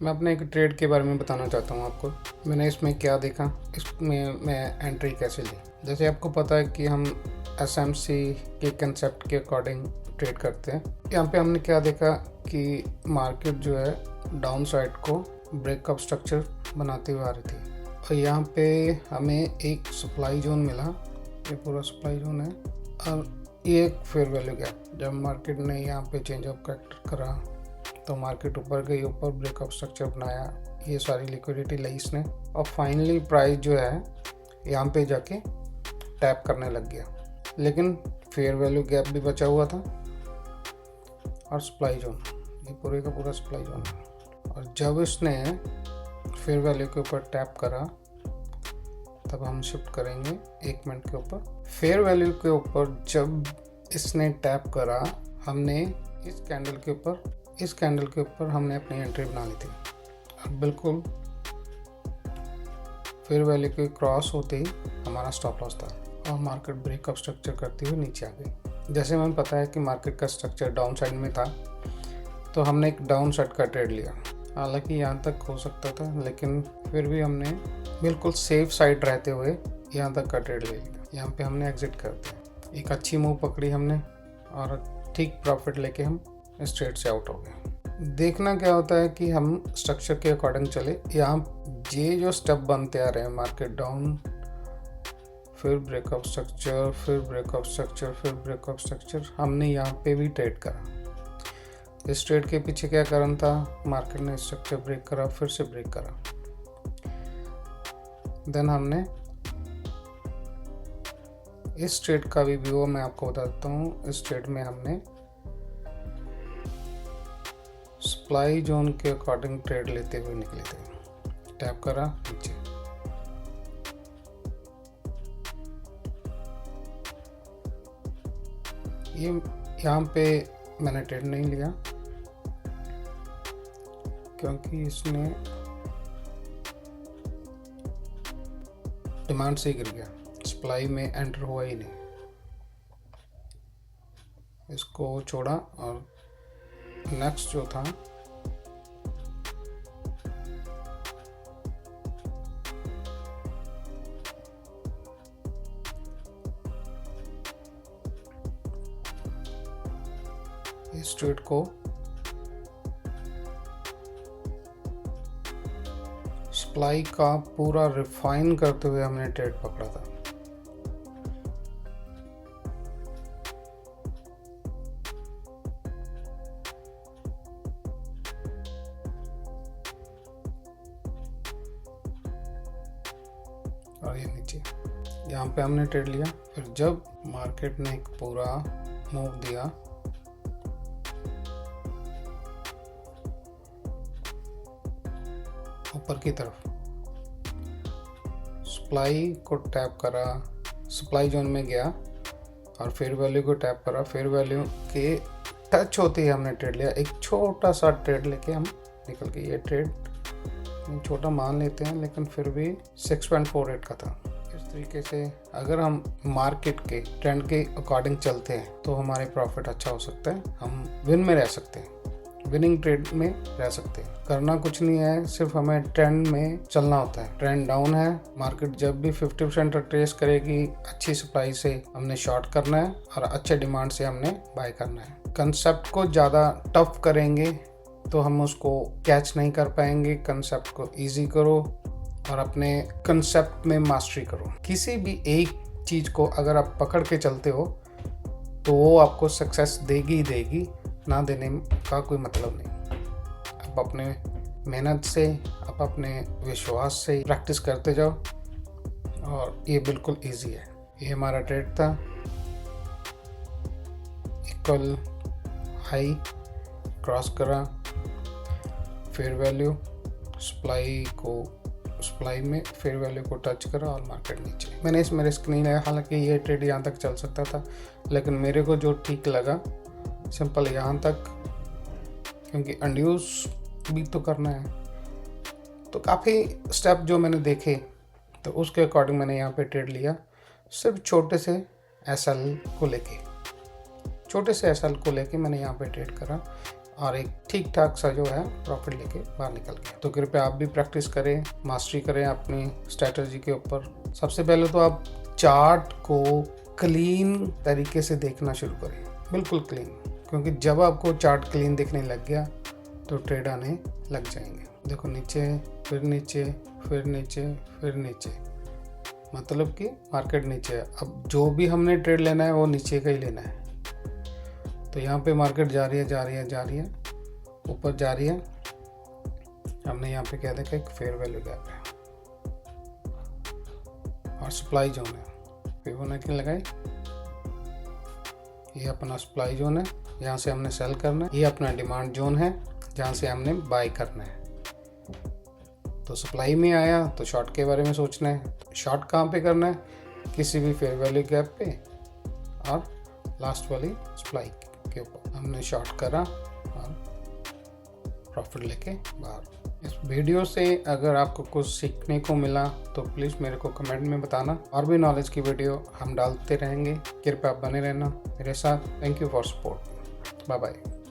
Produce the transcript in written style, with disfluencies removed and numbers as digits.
मैं अपने एक ट्रेड के बारे में बताना चाहता हूँ आपको। मैंने इसमें क्या देखा, इसमें मैं एंट्री कैसे ली। जैसे आपको पता है कि हम एसएमसी के कंसेप्ट के अकॉर्डिंग ट्रेड करते हैं। यहाँ पे हमने क्या देखा कि मार्केट जो है डाउन साइड को ब्रेकअप स्ट्रक्चर बनाते हुए आ रही थी और यहाँ पे हमें एक सप्लाई जोन मिला। ये पूरा सप्लाई जोन है और ये एक फेयर वैल्यू गैप। जब मार्केट ने यहाँ पे चेंज ऑफ करेक्टर करा तो मार्केट ऊपर गई, ऊपर ब्रेकअप स्ट्रक्चर बनाया, ये सारी लिक्विडिटी ली इसने और फाइनली प्राइस जो है यहाँ पे जाके टैप करने लग गया। लेकिन फेयर वैल्यू गैप भी बचा हुआ था और सप्लाई जोन, ये पूरे का पूरा सप्लाई जोन है। और जब इसने फेयर वैल्यू के ऊपर टैप करा तब हम शिफ्ट करेंगे 1 मिनट के ऊपर। फेयर वैल्यू के ऊपर जब इसने टैप करा, हमने इस कैंडल के ऊपर हमने अपनी एंट्री बना ली थी। अब बिल्कुल फेयर वैल्यू के क्रॉस होते ही हमारा स्टॉप लॉस था और मार्केट ब्रेकअप स्ट्रक्चर करते हुए नीचे आ गई। जैसे हमें पता है कि मार्केट का स्ट्रक्चर डाउन साइड में था तो हमने एक डाउन साइड का ट्रेड लिया। हालांकि यहाँ तक हो सकता था, लेकिन फिर भी हमने बिल्कुल सेफ साइड रहते हुए यहाँ तक का ट्रेड ले लिया। यहाँ पे हमने एग्जिट कर दिया। एक अच्छी मूव पकड़ी हमने और ठीक प्रॉफिट लेके हम इस ट्रेड से आउट हो गए। देखना क्या होता है कि हम स्ट्रक्चर के अकॉर्डिंग चले। यहाँ ये जो स्टेप बनते आ रहे हैं, मार्केट डाउन, फिर ब्रेकअप स्ट्रक्चर, फिर ब्रेकअप स्ट्रक्चर, फिर ब्रेकअप स्ट्रक्चर, हमने यहाँ पे भी ट्रेड करा। इस ट्रेड के पीछे क्या कारण था? मार्केट ने स्ट्रक्चर ब्रेक करा, फिर से ब्रेक करा। देन हमने इस ट्रेड का भी व्यू मैं आपको बता देता हूँ। इस ट्रेड में हमने सप्लाई जोन के अकॉर्डिंग ट्रेड लेते हुए निकले थे। टैप करा नीचे, ये यहाँ पे मैंने ट्रेड नहीं लिया क्योंकि इसने डिमांड से गिर गया, सप्लाई में एंटर हुआ ही नहीं। इसको छोड़ा और नेक्स्ट जो था इस ट्रेड को सप्लाई का पूरा रिफाइन करते हुए हमने ट्रेड पकड़ा था। और ये नीचे यहाँ पे हमने ट्रेड लिया। फिर जब मार्केट ने एक पूरा मूव दिया, ऊपर की तरफ सप्लाई को टैप करा, सप्लाई जोन में गया और फेयर वैल्यू को टैप करा। फेयर वैल्यू के टच होते ही हमने ट्रेड लिया। एक छोटा सा ट्रेड लेके हम निकल गए। ये ट्रेड छोटा मान लेते हैं, लेकिन फिर भी 6.48 का था। इस तरीके से अगर हम मार्केट के ट्रेंड के अकॉर्डिंग चलते हैं तो हमारे प्रॉफिट अच्छा हो सकता है। हम विन में रह सकते हैं, विनिंग ट्रेड में रह सकते हैं। करना कुछ नहीं है, सिर्फ हमें ट्रेंड में चलना होता है। ट्रेंड डाउन है, मार्केट जब भी 50% ट्रेस करेगी, अच्छी सप्लाई से हमने शॉर्ट करना है और अच्छे डिमांड से हमने बाय करना है। कंसेप्ट को ज़्यादा टफ करेंगे तो हम उसको कैच नहीं कर पाएंगे। कंसेप्ट को इजी करो और अपने कंसेप्ट में मास्टरी करो। किसी भी एक चीज़ को अगर आप पकड़ के चलते हो तो वो आपको सक्सेस देगी ही देगी, ना देने का कोई मतलब नहीं। आप अपने मेहनत से, आप अपने विश्वास से प्रैक्टिस करते जाओ और ये बिल्कुल इजी है। ये हमारा ट्रेड था। इक्वल हाई क्रॉस करा, फेयर वैल्यू सप्लाई में फेयर वैल्यू को टच करा और मार्केट नीचे। मैंने इसमें रिस्क नहीं लिया। हालांकि ये ट्रेड यहाँ तक चल सकता था, लेकिन मेरे को जो ठीक लगा सिंपल यहाँ तक, क्योंकि अनड्यूस भी तो करना है। तो काफ़ी स्टेप जो मैंने देखे तो उसके अकॉर्डिंग मैंने यहाँ पे ट्रेड लिया। सिर्फ छोटे से एसएल को लेके मैंने यहाँ पे ट्रेड करा और एक ठीक ठाक सा जो है प्रॉफिट लेके बाहर निकल गया। तो कृपया आप भी प्रैक्टिस करें, मास्टरी करें अपनी स्ट्रेटजी के ऊपर। सबसे पहले तो आप चार्ट को क्लीन तरीके से देखना शुरू करें, बिल्कुल क्लीन, क्योंकि जब आपको चार्ट क्लीन दिखने लग गया तो ट्रेड आने लग जाएंगे। देखो नीचे, फिर नीचे, फिर नीचे, फिर नीचे, मतलब कि मार्केट नीचे है। अब जो भी हमने ट्रेड लेना है वो नीचे का ही लेना है। तो यहाँ पे मार्केट जा रही है, जा रही है, जा रही है, ऊपर जा रही है। हमने यहाँ पे क्या देखा, एक फेयर वैल्यू गैप है और सप्लाई जोन है। फिबोनाची लगाई, ये अपना सप्लाई जोन है, यहाँ से हमने सेल करना है। ये अपना डिमांड जोन है, जहाँ से हमने बाय करना है। तो सप्लाई में आया तो शॉर्ट के बारे में सोचना है। शॉर्ट कहाँ पे करना है, किसी भी फेयर वैल्यू गैप पे और लास्ट वाली सप्लाई के ऊपर। हमने शॉर्ट करा और प्रॉफिट लेके बाहर। इस वीडियो से अगर आपको कुछ सीखने को मिला तो प्लीज़ मेरे को कमेंट में बताना। और भी नॉलेज की वीडियो हम डालते रहेंगे, कृपया आप बने रहना मेरे साथ। Thank you for support. Bye bye.